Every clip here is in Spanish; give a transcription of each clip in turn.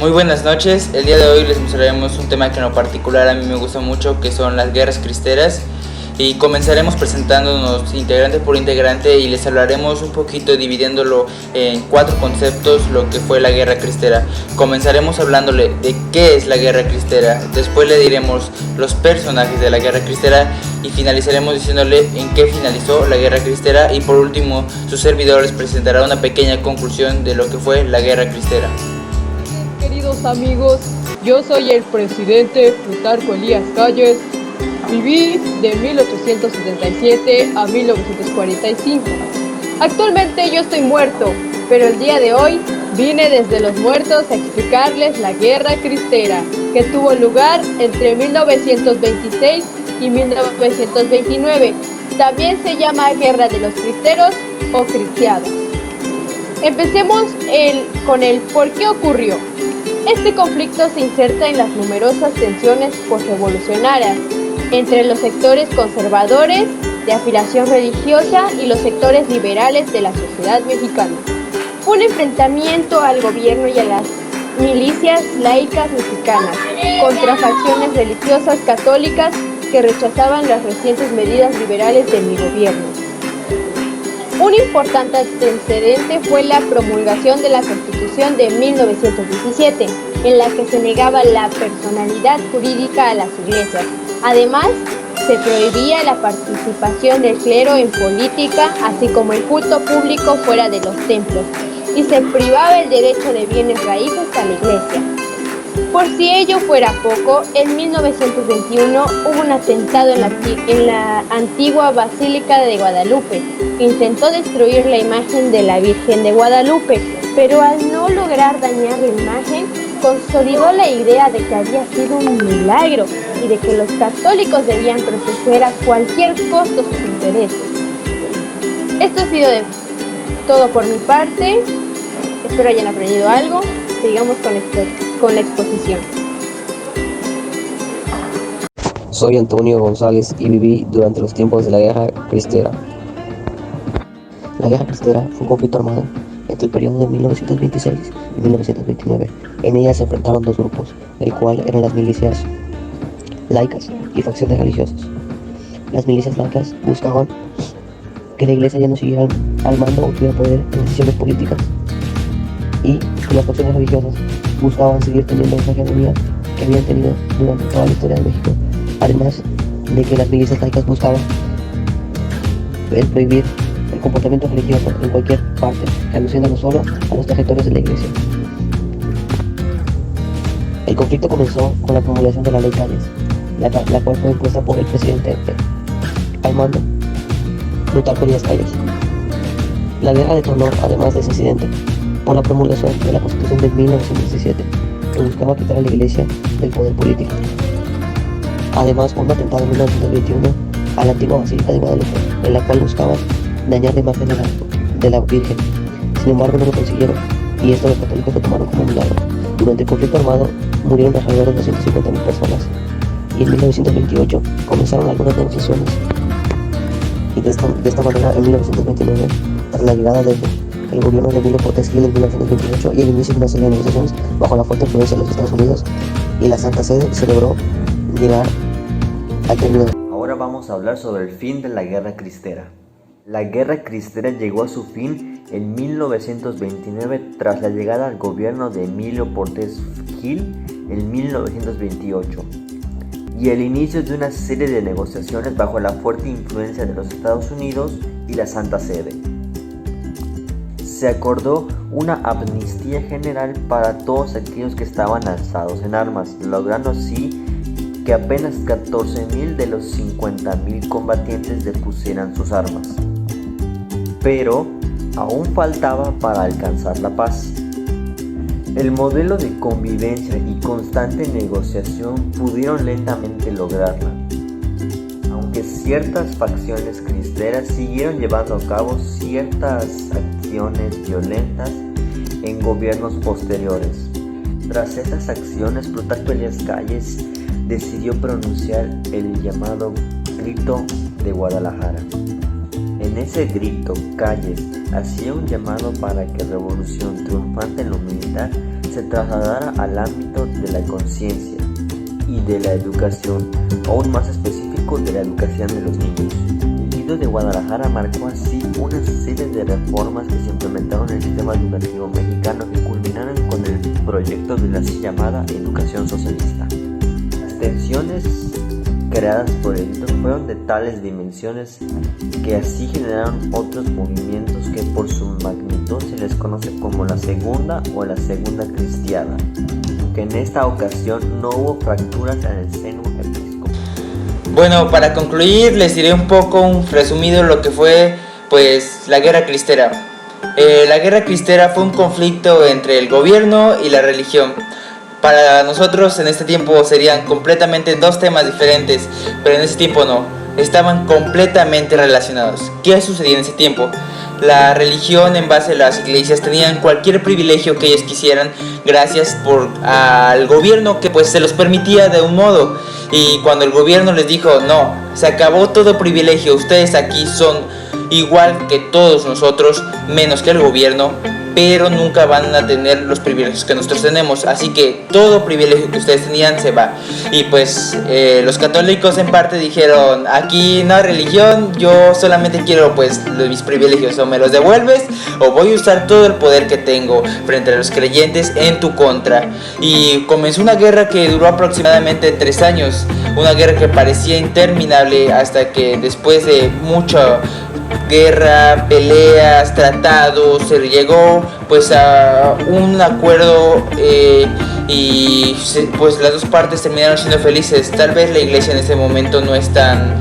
Muy buenas noches, el día de hoy les mostraremos un tema que en lo particular a mí me gusta mucho, que son las guerras cristeras. Y comenzaremos presentándonos integrante por integrante y les hablaremos un poquito dividiéndolo en 4 conceptos lo que fue la guerra cristera. Comenzaremos hablándole de qué es la guerra cristera, después le diremos los personajes de la guerra cristera y finalizaremos diciéndole en qué finalizó la guerra cristera, y por último su servidor les presentará una pequeña conclusión de lo que fue la guerra cristera. Queridos amigos, yo soy el presidente Plutarco Elías Calles. Viví de 1877 a 1945. Actualmente yo estoy muerto, pero el día de hoy vine desde los muertos a explicarles la guerra cristera, que tuvo lugar entre 1926 y 1929. También se llama Guerra de los Cristeros o Cristiada. Empecemos con el por qué ocurrió. Este conflicto se inserta en las numerosas tensiones postrevolucionarias entre los sectores conservadores de afiliación religiosa y los sectores liberales de la sociedad mexicana. Un enfrentamiento al gobierno y a las milicias laicas mexicanas contra facciones religiosas católicas que rechazaban las recientes medidas liberales de mi gobierno. Un importante antecedente fue la promulgación de la Constitución de 1917, en la que se negaba la personalidad jurídica a las iglesias. Además, se prohibía la participación del clero en política, así como el culto público fuera de los templos, y se privaba el derecho de bienes raíces a la iglesia. Por si ello fuera poco, en 1921 hubo un atentado en la antigua Basílica de Guadalupe, que intentó destruir la imagen de la Virgen de Guadalupe, pero al no lograr dañar la imagen, consolidó la idea de que había sido un milagro y de que los católicos debían proteger a cualquier costo sus intereses. Esto ha sido todo por mi parte. Espero hayan aprendido algo. Sigamos con la exposición. Soy Antonio González y viví durante los tiempos de la Guerra Cristera. La Guerra Cristera fue un conflicto armado entre el periodo de 1926 y 1929. En ella se enfrentaron dos grupos, el cual eran las milicias laicas y facciones religiosas. Las milicias laicas buscaban que la iglesia ya no siguiera al mando o tuviera poder en decisiones políticas, y las facciones religiosas buscaban seguir teniendo esa hegemonía que habían tenido durante toda la historia de México, además de que las milicias laicas buscaban el prohibir el comportamiento religioso en cualquier parte, reduciéndolo solo a los territorios de la iglesia. El conflicto comenzó con la promulgación de la ley Calles, la cual fue impuesta por el presidente al mando Plutarco Elías Calles. La guerra detonó, además de ese incidente, por la promulgación de la Constitución de 1917, que buscaba quitar a la iglesia del poder político. Además, un atentado en 1921 a la antigua Basílica de Guadalupe, en la cual buscaban dañar la imagen de la Virgen. Sin embargo, no lo consiguieron, y esto los católicos lo tomaron como un milagro. Durante el conflicto armado murieron alrededor de 250.000 personas, y en 1928 comenzaron algunas negociaciones. Y de esta manera, en 1929, tras la llegada del gobierno de Emilio Portes Gil en 1928 y el inicio de una serie de negociaciones bajo la fuerte influencia de los Estados Unidos y la Santa Sede, se logró llegar al término. Ahora vamos a hablar sobre el fin de la Guerra Cristera. La Guerra Cristera llegó a su fin en 1929 tras la llegada al gobierno de Emilio Portes Gil en 1928 y el inicio de una serie de negociaciones bajo la fuerte influencia de los Estados Unidos y la Santa Sede. Se acordó una amnistía general para todos aquellos que estaban alzados en armas, logrando así que apenas 14.000 de los 50.000 combatientes depusieran sus armas. Pero aún faltaba para alcanzar la paz. El modelo de convivencia y constante negociación pudieron lentamente lograrla, aunque ciertas facciones cristeras siguieron llevando a cabo ciertas acciones violentas en gobiernos posteriores. Tras esas acciones, Plutarco Elías Calles decidió pronunciar el llamado Grito de Guadalajara. En ese grito, Calles hacía un llamado para que la revolución triunfante en lo militar se trasladara al ámbito de la conciencia y de la educación, aún más específico de la educación de los niños. El Edicto de Guadalajara marcó así una serie de reformas que se implementaron en el sistema educativo mexicano que culminaron con el proyecto de la así llamada educación socialista. Las tensiones creadas por el edicto fueron de tales dimensiones que así generaron otros movimientos que por su magnitud se les conoce como la segunda o la segunda cristiada, aunque en esta ocasión no hubo fracturas en el seno episcopal. Bueno, para concluir les diré un poco un resumido lo que fue pues la Guerra Cristera. La Guerra Cristera fue un conflicto entre el gobierno y la religión. Para nosotros en este tiempo serían completamente dos temas diferentes, pero en ese tiempo no, estaban completamente relacionados. ¿Qué sucedía en ese tiempo? La religión en base a las iglesias tenían cualquier privilegio que ellos quisieran gracias al gobierno que pues se los permitía de un modo, y cuando el gobierno les dijo no, se acabó todo privilegio, ustedes aquí son igual que todos nosotros menos que el gobierno, pero nunca van a tener los privilegios que nosotros tenemos, así que todo privilegio que ustedes tenían se va. Y pues los católicos en parte dijeron, aquí no hay religión, yo solamente quiero pues mis privilegios, o me los devuelves o voy a usar todo el poder que tengo frente a los creyentes en tu contra. Y comenzó una guerra que duró aproximadamente 3 años, una guerra que parecía interminable hasta que después de mucha guerra, peleas, tratados, se llegó pues a un acuerdo pues las dos partes terminaron siendo felices. Tal vez la iglesia en este momento no es tan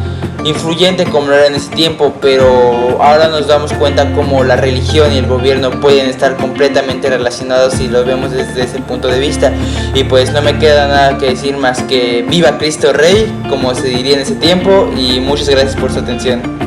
influyente como lo era en ese tiempo, pero ahora nos damos cuenta cómo la religión y el gobierno pueden estar completamente relacionados si lo vemos desde ese punto de vista. Y pues no me queda nada que decir más que viva Cristo Rey, como se diría en ese tiempo, y muchas gracias por su atención.